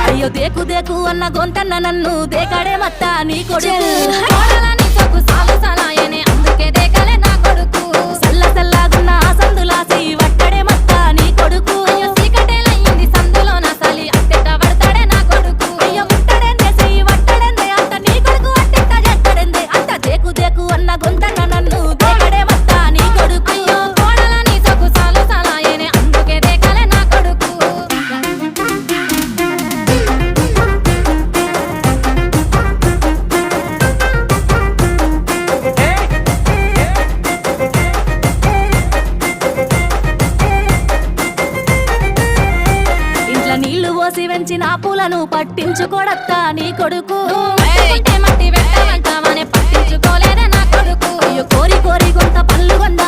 అయ్యో దేకు దేకు అన్న గొంతన్న నన్ను దేకాడే మత్త నీ కొడుకు కోడలని సొక్కు సాలు సలాయనే అందుకే దేకలే నా కొడుకు సల్ల సల్లాగున్న ఆ సందులాసి వట్టడే మత్త నీ కొడుకు అయ్యో సీకటేలయ్యింది సందులో నా సలి అట్టెట్ట పడతాడే నా కొడుకు అయ్యో ముట్టడెందే చెయ్యి వట్టడెందే అంత నీ కొడుకు అట్టెట్ట చేస్తాడెందే అంత దేకు దేకు అన్న గొంతన్న నన్ను దేకడే మత్త నీ కొడుకు అయ్యో కోడలని సొక్కు సాలు సలాయనే అందుకే దేకలే నా కొడుకు నీళ్లు పోసి వెంచిన పూలను పట్టించుకోడత్తా నీ కొడుకు మట్టి వెంటనే పట్టించుకోలేదే నా కొడుకు అయ్యో కోరి కోరి కొంత పళ్ళు కొందా